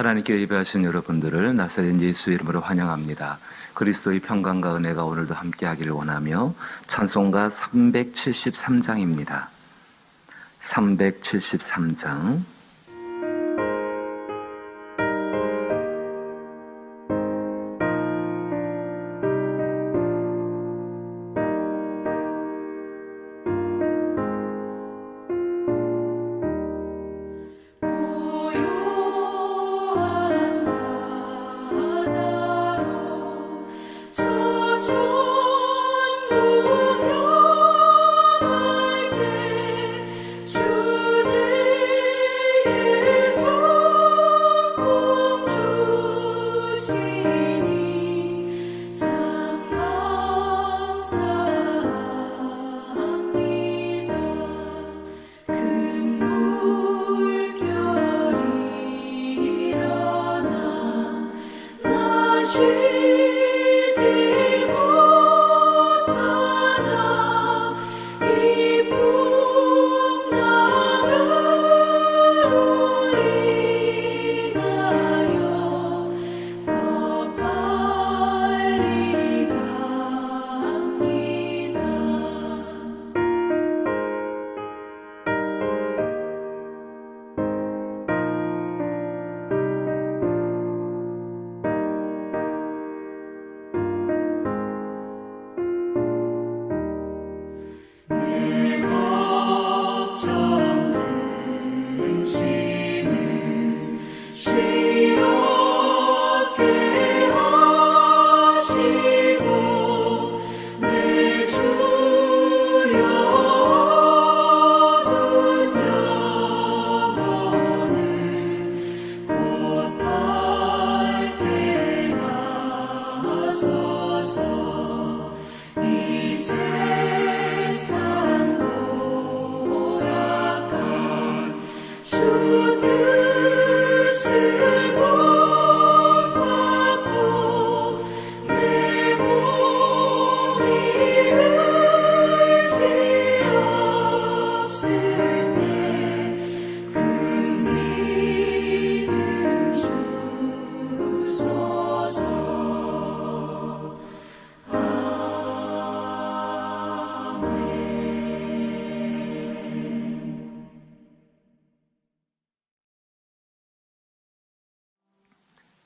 하나님께 예배하신 여러분들을 나사렛 예수 이름으로 환영합니다. 그리스도의 평강과 은혜가 오늘도 함께하기를 원하며 찬송가 373장입니다. 373장.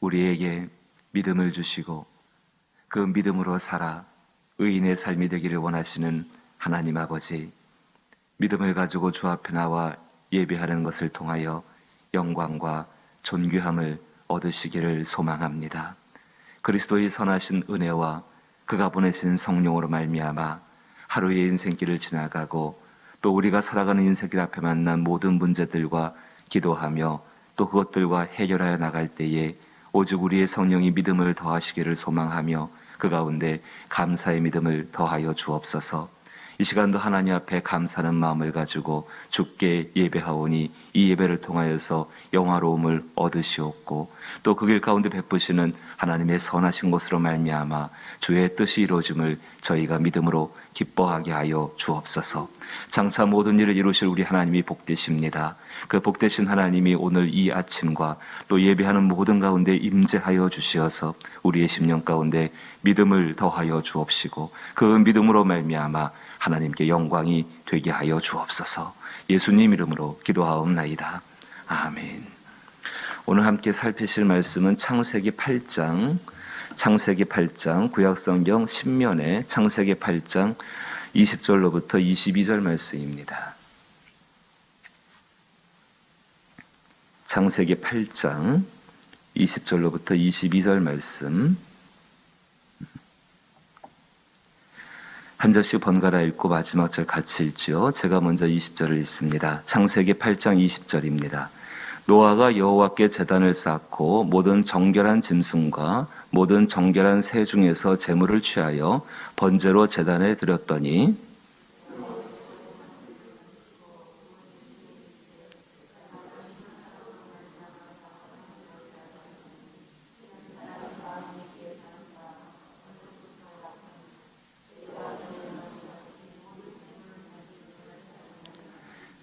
우리에게 믿음을 주시고 그 믿음으로 살아 의인의 삶이 되기를 원하시는 하나님 아버지, 믿음을 가지고 주 앞에 나와 예배하는 것을 통하여 영광과 존귀함을 얻으시기를 소망합니다. 그리스도의 선하신 은혜와 그가 보내신 성령으로 말미암아 하루의 인생길을 지나가고 또 우리가 살아가는 인생길 앞에 만난 모든 문제들과 기도하며 또 그것들과 해결하여 나갈 때에 오직 우리의 성령이 믿음을 더하시기를 소망하며 그 가운데 감사의 믿음을 더하여 주옵소서. 이 시간도 하나님 앞에 감사하는 마음을 가지고 주께 예배하오니 이 예배를 통하여서 영화로움을 얻으시옵고 또 그 길 가운데 베푸시는 하나님의 선하신 것으로 말미암아 주의 뜻이 이루어짐을 저희가 믿음으로 기뻐하게 하여 주옵소서. 장차 모든 일을 이루실 우리 하나님이 복되십니다. 그 복되신 하나님이 오늘 이 아침과 또 예배하는 모든 가운데 임재하여 주시어서 우리의 심령 가운데 믿음을 더하여 주옵시고 그 믿음으로 말미암아 하나님께 영광이 되게 하여 주옵소서. 예수님 이름으로 기도하옵나이다. 아멘. 오늘 함께 살피실 말씀은 창세기 8장 구약성경 신명의 창세기 8장 20절로부터 22절 말씀입니다. 창세기 8장 20절로부터 22절 말씀 한 절씩 번갈아 읽고 마지막 절 같이 읽지요. 제가 먼저 20절을 읽습니다. 창세기 8장 20절입니다. 노아가 여호와께 제단을 쌓고 모든 정결한 짐승과 모든 정결한 새 중에서 제물을 취하여 번제로 제단에 드렸더니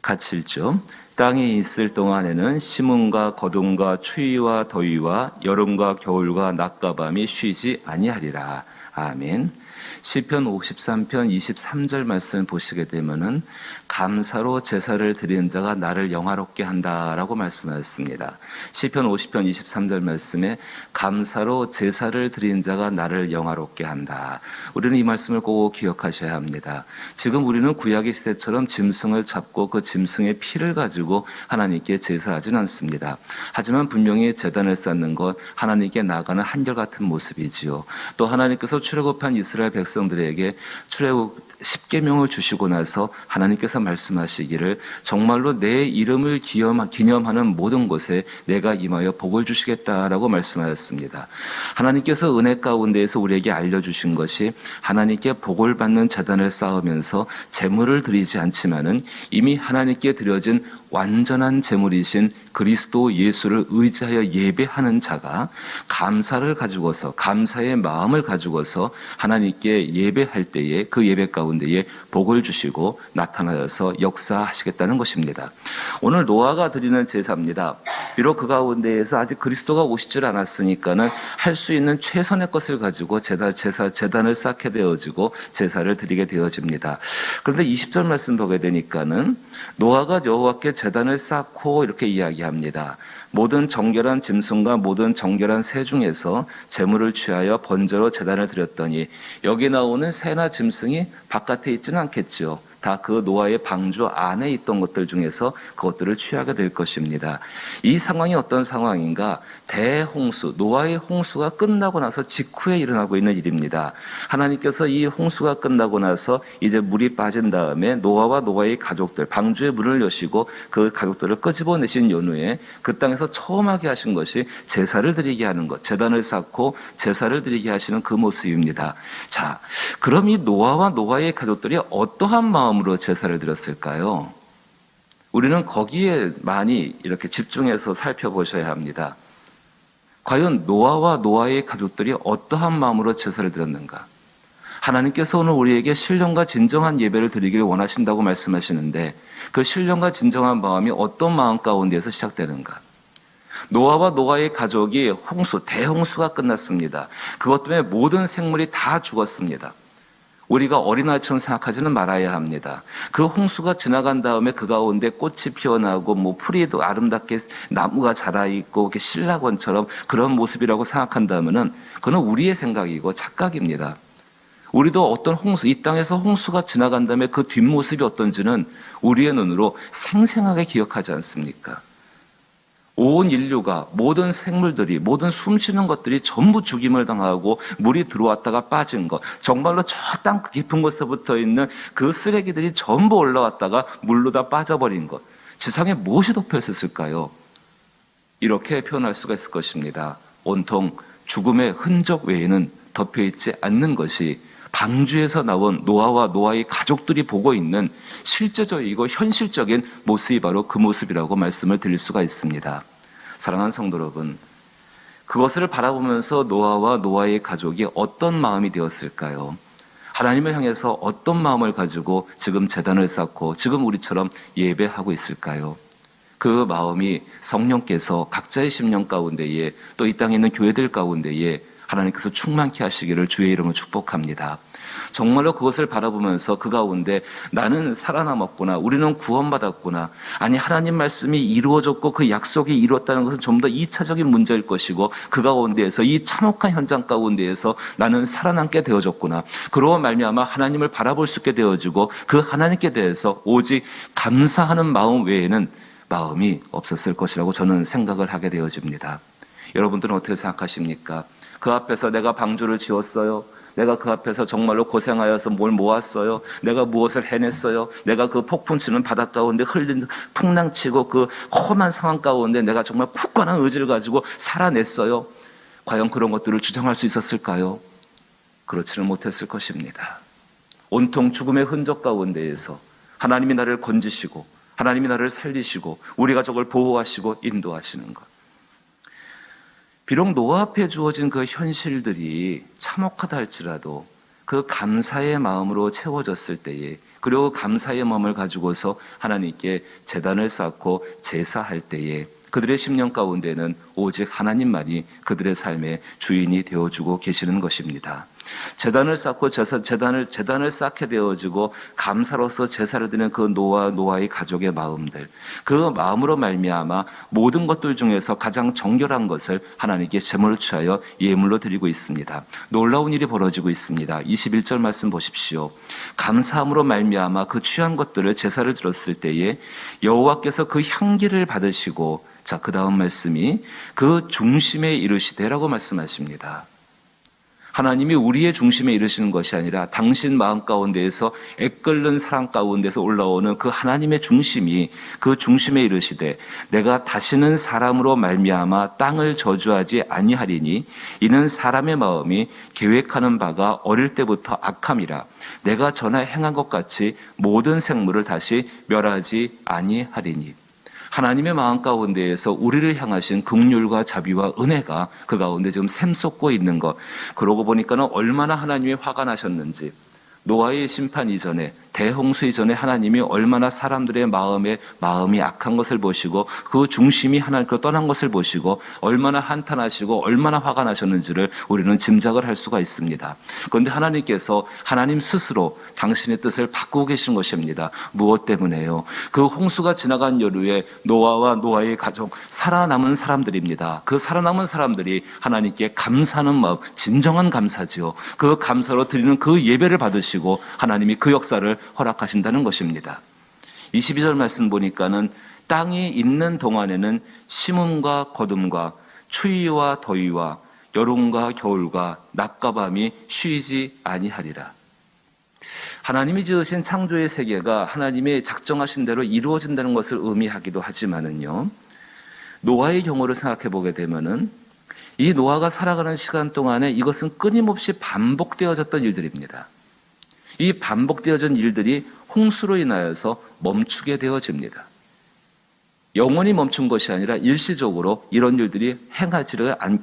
같이 읽죠. 땅이 있을 동안에는 심음과 거둠과 추위와 더위와 여름과 겨울과 낮과 밤이 쉬지 아니하리라. 아멘. 시편 53편 23절 말씀을 보시게 되면은 감사로 제사를 드리는 자가 나를 영화롭게 한다라고 말씀하셨습니다. 시편 50편 23절 말씀에 감사로 제사를 드리는 자가 나를 영화롭게 한다. 우리는 이 말씀을 꼭 기억하셔야 합니다. 지금 우리는 구약의 시대처럼 짐승을 잡고 그 짐승의 피를 가지고 하나님께 제사하지는 않습니다. 하지만 분명히 제단을 쌓는 것, 하나님께 나아가는 한결같은 모습이지요. 또 하나님께서 출애굽한 이스라엘 백성들에게 출애굽 10계명을 주시고 나서 하나님께서 말씀하시기를 정말로 내 이름을 기념하는 모든 곳에 내가 임하여 복을 주시겠다라고 말씀하셨습니다. 하나님께서 은혜 가운데에서 우리에게 알려주신 것이 하나님께 복을 받는 제단을 쌓으면서 제물을 드리지 않지만은 이미 하나님께 드려진 완전한 제물이신 그리스도 예수를 의지하여 예배하는 자가 감사를 가지고서 감사의 마음을 가지고서 하나님께 예배할 때에 그 예배 가운데에 복을 주시고 나타나서 역사하시겠다는 것입니다. 오늘 노아가 드리는 제사입니다. 비록 그 가운데에서 아직 그리스도가 오시질 않았으니까는 할 수 있는 최선의 것을 가지고 제단을 쌓게 되어지고 제사를 드리게 되어집니다. 그런데 20절 말씀 보게 되니까는 노아가 여호와께 제단을 쌓고 이렇게 이야기합니다. 모든 정결한 짐승과 모든 정결한 새 중에서 제물을 취하여 번제로 제단을 드렸더니 여기 나오는 새나 짐승이 바깥에 있지는 않겠죠. 다 그 노아의 방주 안에 있던 것들 중에서 그것들을 취하게 될 것입니다. 이 상황이 어떤 상황인가? 대홍수, 노아의 홍수가 끝나고 나서 직후에 일어나고 있는 일입니다. 하나님께서 이 홍수가 끝나고 나서 이제 물이 빠진 다음에 노아와 노아의 가족들, 방주의 문을 여시고 그 가족들을 끄집어내신 연후에 그 땅에서 처음 하게 하신 것이 제사를 드리게 하는 것, 제단을 쌓고 제사를 드리게 하시는 그 모습입니다. 자, 그럼 이 노아와 노아의 가족들이 어떠한 마음으로 제사를 드렸을까요? 우리는 거기에 많이 이렇게 집중해서 살펴보셔야 합니다. 과연 노아와 노아의 가족들이 어떠한 마음으로 제사를 드렸는가? 하나님께서 오늘 우리에게 신령과 진정한 예배를 드리기를 원하신다고 말씀하시는데 그 신령과 진정한 마음이 어떤 마음 가운데에서 시작되는가? 노아와 노아의 가족이 대홍수가 끝났습니다. 그것 때문에 모든 생물이 다 죽었습니다. 우리가 어린아이처럼 생각하지는 말아야 합니다. 그 홍수가 지나간 다음에 그 가운데 꽃이 피어나고 풀이도 아름답게 나무가 자라있고 이렇게 신라권처럼 그런 모습이라고 생각한다면은 그건 우리의 생각이고 착각입니다. 우리도 어떤 이 땅에서 홍수가 지나간 다음에 그 뒷모습이 어떤지는 우리의 눈으로 생생하게 기억하지 않습니까? 온 인류가 모든 생물들이 모든 숨쉬는 것들이 전부 죽임을 당하고 물이 들어왔다가 빠진 것, 정말로 저 땅 깊은 곳에 붙어 있는 그 쓰레기들이 전부 올라왔다가 물로 다 빠져버린 것, 지상에 무엇이 덮여 있었을까요? 이렇게 표현할 수가 있을 것입니다. 온통 죽음의 흔적 외에는 덮여 있지 않는 것이 방주에서 나온 노아와 노아의 가족들이 보고 있는 실제적이고 현실적인 모습이 바로 그 모습이라고 말씀을 드릴 수가 있습니다. 사랑하는 성도 여러분, 그것을 바라보면서 노아와 노아의 가족이 어떤 마음이 되었을까요? 하나님을 향해서 어떤 마음을 가지고 지금 제단을 쌓고 지금 우리처럼 예배하고 있을까요? 그 마음이 성령께서 각자의 심령 가운데에 또 이 땅에 있는 교회들 가운데에 하나님께서 충만케 하시기를 주의 이름으로 축복합니다. 정말로 그것을 바라보면서 그 가운데 나는 살아남았구나, 우리는 구원받았구나, 아니 하나님 말씀이 이루어졌고 그 약속이 이루었다는 것은 좀 더 2차적인 문제일 것이고 그 가운데에서 이 참혹한 현장 가운데에서 나는 살아남게 되어졌구나, 그러고 말미암아 하나님을 바라볼 수 있게 되어지고 그 하나님께 대해서 오직 감사하는 마음 외에는 마음이 없었을 것이라고 저는 생각을 하게 되어집니다. 여러분들은 어떻게 생각하십니까? 그 앞에서 내가 방주를 지었어요. 내가 그 앞에서 정말로 고생하여서 뭘 모았어요. 내가 무엇을 해냈어요. 내가 그 폭풍 치는 바다 가운데 풍랑치고 그 험한 상황 가운데 내가 정말 굳건한 의지를 가지고 살아냈어요. 과연 그런 것들을 주장할 수 있었을까요? 그렇지는 못했을 것입니다. 온통 죽음의 흔적 가운데에서 하나님이 나를 건지시고 하나님이 나를 살리시고 우리 가족을 보호하시고 인도하시는 것. 비록 노아 앞에 주어진 그 현실들이 참혹하다 할지라도 그 감사의 마음으로 채워졌을 때에 그리고 감사의 마음을 가지고서 하나님께 제단을 쌓고 제사할 때에 그들의 심령 가운데는 오직 하나님만이 그들의 삶의 주인이 되어주고 계시는 것입니다. 제단을 쌓고 제단을 쌓게 되어지고 감사로서 제사를 드리는 그 노아의 가족의 마음들, 그 마음으로 말미암아 모든 것들 중에서 가장 정결한 것을 하나님께 제물을 취하여 예물로 드리고 있습니다. 놀라운 일이 벌어지고 있습니다. 21절 말씀 보십시오. 감사함으로 말미암아 그 취한 것들을 제사를 드렸을 때에 여호와께서 그 향기를 받으시고, 자, 그 다음 말씀이 그 중심에 이르시되라고 말씀하십니다. 하나님이 우리의 중심에 이르시는 것이 아니라 당신 마음 가운데에서 애끓는 사랑 가운데서 올라오는 그 하나님의 중심이 그 중심에 이르시되 내가 다시는 사람으로 말미암아 땅을 저주하지 아니하리니 이는 사람의 마음이 계획하는 바가 어릴 때부터 악함이라 내가 전에 행한 것 같이 모든 생물을 다시 멸하지 아니하리니. 하나님의 마음 가운데에서 우리를 향하신 긍휼과 자비와 은혜가 그 가운데 지금 샘솟고 있는 것. 그러고 보니까는 얼마나 하나님이 화가 나셨는지, 노아의 심판 이전에, 대홍수 이전에 하나님이 얼마나 사람들의 마음이 악한 것을 보시고 그 중심이 하나님께로 떠난 것을 보시고 얼마나 한탄하시고 얼마나 화가 나셨는지를 우리는 짐작을 할 수가 있습니다. 그런데 하나님께서 하나님 스스로 당신의 뜻을 바꾸고 계신 것입니다. 무엇 때문에요? 그 홍수가 지나간 여류에 노아와 노아의 가족, 살아남은 사람들입니다. 그 살아남은 사람들이 하나님께 감사하는 마음, 진정한 감사지요. 그 감사로 드리는 그 예배를 받으시고 하나님이 그 역사를 허락하신다는 것입니다. 22절 말씀 보니까는 땅이 있는 동안에는 심음과 거둠과 추위와 더위와 여름과 겨울과 낮과 밤이 쉬지 아니하리라. 하나님이 지으신 창조의 세계가 하나님의 작정하신 대로 이루어진다는 것을 의미하기도 하지만은요, 노아의 경우를 생각해 보게 되면은 이 노아가 살아가는 시간 동안에 이것은 끊임없이 반복되어졌던 일들입니다. 이 반복되어진 일들이 홍수로 인하여서 멈추게 되어집니다. 영원히 멈춘 것이 아니라 일시적으로 이런 일들이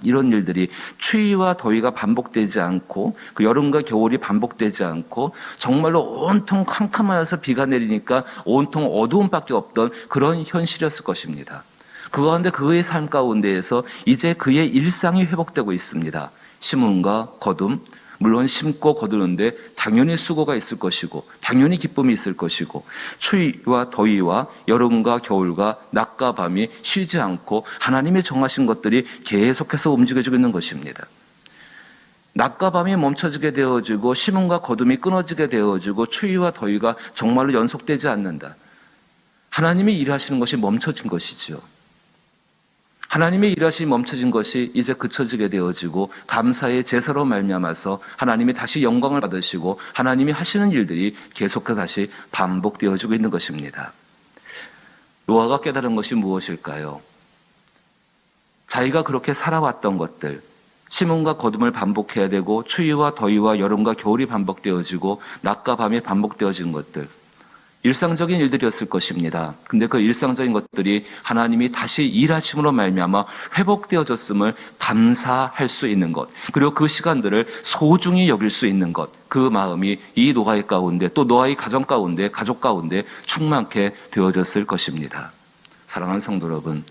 이런 일들이 추위와 더위가 반복되지 않고 그 여름과 겨울이 반복되지 않고 정말로 온통 캄캄하여서 비가 내리니까 온통 어두움밖에 없던 그런 현실이었을 것입니다. 그 가운데 그의 삶 가운데에서 이제 그의 일상이 회복되고 있습니다. 심음과 거둠, 물론 심고 거두는데 당연히 수고가 있을 것이고 당연히 기쁨이 있을 것이고 추위와 더위와 여름과 겨울과 낮과 밤이 쉬지 않고 하나님이 정하신 것들이 계속해서 움직여지고 있는 것입니다. 낮과 밤이 멈춰지게 되어지고 심음과 거둠이 끊어지게 되어지고 추위와 더위가 정말로 연속되지 않는다. 하나님이 일하시는 것이 멈춰진 것이지요. 하나님의 일하심이 멈춰진 것이 이제 그쳐지게 되어지고 감사의 제사로 말미암아서 하나님이 다시 영광을 받으시고 하나님이 하시는 일들이 계속해서 다시 반복되어지고 있는 것입니다. 노아가 깨달은 것이 무엇일까요? 자기가 그렇게 살아왔던 것들, 심음과 거둠을 반복해야 되고 추위와 더위와 여름과 겨울이 반복되어지고 낮과 밤이 반복되어지는 것들, 일상적인 일들이었을 것입니다. 근데 그 일상적인 것들이 하나님이 다시 일하심으로 말미암아 회복되어졌음을 감사할 수 있는 것, 그리고 그 시간들을 소중히 여길 수 있는 것, 그 마음이 이 노아의 가운데 또 노아의 가정 가운데 가족 가운데 충만케 되어졌을 것입니다. 사랑하는 성도 여러분,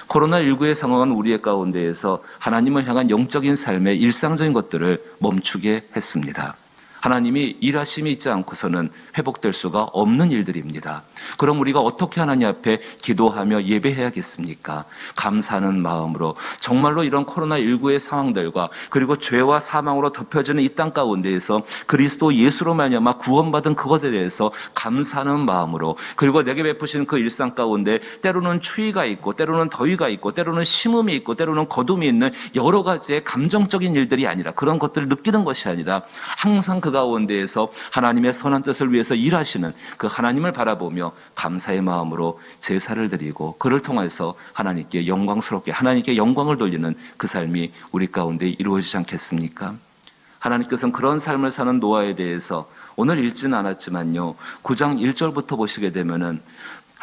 코로나19의 상황은 우리의 가운데에서 하나님을 향한 영적인 삶의 일상적인 것들을 멈추게 했습니다. 하나님이 일하심이 있지 않고서는 회복될 수가 없는 일들입니다. 그럼 우리가 어떻게 하나님 앞에 기도하며 예배해야겠습니까? 감사하는 마음으로 정말로 이런 코로나19의 상황들과 그리고 죄와 사망으로 덮여지는 이 땅 가운데에서 그리스도 예수로 말미암아 구원받은 그것에 대해서 감사하는 마음으로, 그리고 내게 베푸신 그 일상 가운데 때로는 추위가 있고 때로는 더위가 있고 때로는 심음이 있고 때로는 거둠이 있는 여러 가지의 감정적인 일들이 아니라, 그런 것들을 느끼는 것이 아니라 항상 그 가운데에서 하나님의 선한 뜻을 위해서 일하시는 그 하나님을 바라보며 감사의 마음으로 제사를 드리고 그를 통해서 하나님께 영광스럽게 하나님께 영광을 돌리는 그 삶이 우리 가운데 이루어지지 않겠습니까? 하나님께서는 그런 삶을 사는 노아에 대해서 오늘 읽지는 않았지만요, 9장 1절부터 보시게 되면은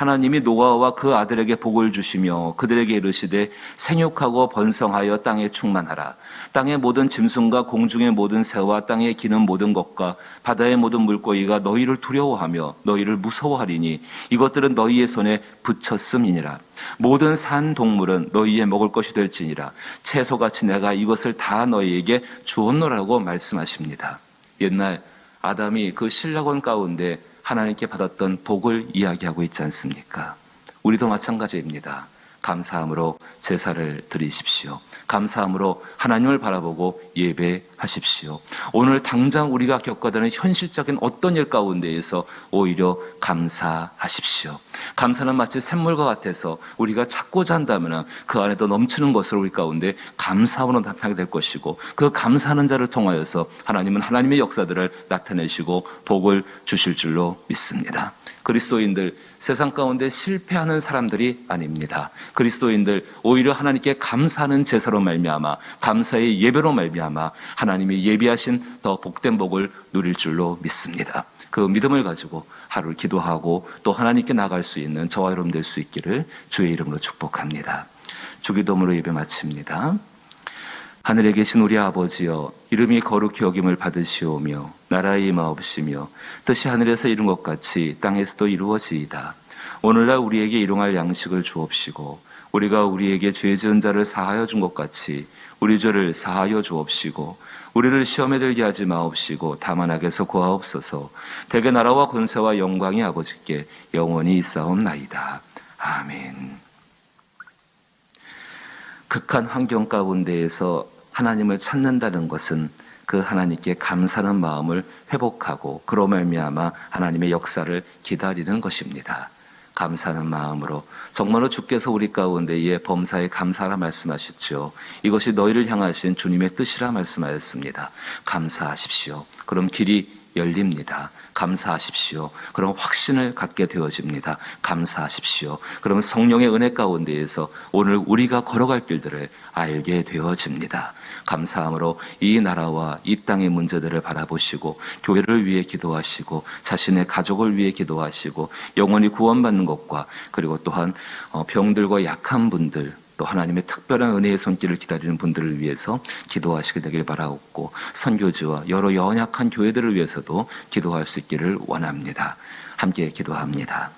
하나님이 노아와 그 아들에게 복을 주시며 그들에게 이르시되 생육하고 번성하여 땅에 충만하라. 땅의 모든 짐승과 공중의 모든 새와 땅에 기는 모든 것과 바다의 모든 물고기가 너희를 두려워하며 너희를 무서워하리니 이것들은 너희의 손에 붙였음이니라. 모든 산 동물은 너희의 먹을 것이 될지니라. 채소같이 내가 이것을 다 너희에게 주었노라고 말씀하십니다. 옛날 아담이 그 신라권 가운데 하나님께 받았던 복을 이야기하고 있지 않습니까? 우리도 마찬가지입니다. 감사함으로 제사를 드리십시오. 감사함으로 하나님을 바라보고 예배하십시오. 오늘 당장 우리가 겪어가는 현실적인 어떤 일 가운데에서 오히려 감사하십시오. 감사는 마치 샘물과 같아서 우리가 찾고자 한다면 그 안에도 넘치는 것을 우리 가운데 감사함으로 나타나게 될 것이고, 그 감사하는 자를 통하여서 하나님은 하나님의 역사들을 나타내시고 복을 주실 줄로 믿습니다. 그리스도인들, 세상 가운데 실패하는 사람들이 아닙니다. 그리스도인들 오히려 하나님께 감사하는 제사로 말미암아, 감사의 예배로 말미암아 하나님이 예비하신 더 복된 복을 누릴 줄로 믿습니다. 그 믿음을 가지고 하루를 기도하고 또 하나님께 나갈 수 있는 저와 여러분 될 수 있기를 주의 이름으로 축복합니다. 주기도문으로 예배 마칩니다. 하늘에 계신 우리 아버지여, 이름이 거룩히 여김을 받으시오며 나라의 임하옵시며 뜻이 하늘에서 이룬 것 같이 땅에서도 이루어지이다. 오늘날 우리에게 일용할 양식을 주옵시고 우리가 우리에게 죄 지은 자를 사하여 준 것 같이 우리 죄를 사하여 주옵시고 우리를 시험에 들게 하지 마옵시고 다만 악에서 구하옵소서. 대개 나라와 권세와 영광이 아버지께 영원히 있사옵나이다. 아멘. 극한 환경 가운데에서 하나님을 찾는다는 것은 그 하나님께 감사하는 마음을 회복하고 그로 말미암아 하나님의 역사를 기다리는 것입니다. 감사하는 마음으로 정말로 주께서 우리 가운데에 범사에 감사하라 말씀하셨죠. 이것이 너희를 향하신 주님의 뜻이라 말씀하셨습니다. 감사하십시오. 그럼 길이 열립니다. 감사하십시오. 그럼 확신을 갖게 되어집니다. 감사하십시오. 그러면 성령의 은혜 가운데에서 오늘 우리가 걸어갈 길들을 알게 되어집니다. 감사함으로 이 나라와 이 땅의 문제들을 바라보시고 교회를 위해 기도하시고 자신의 가족을 위해 기도하시고 영원히 구원받는 것과 그리고 또한 병들과 약한 분들 또 하나님의 특별한 은혜의 손길을 기다리는 분들을 위해서 기도하시게 되길 바라옵고 선교지와 여러 연약한 교회들을 위해서도 기도할 수 있기를 원합니다. 함께 기도합니다.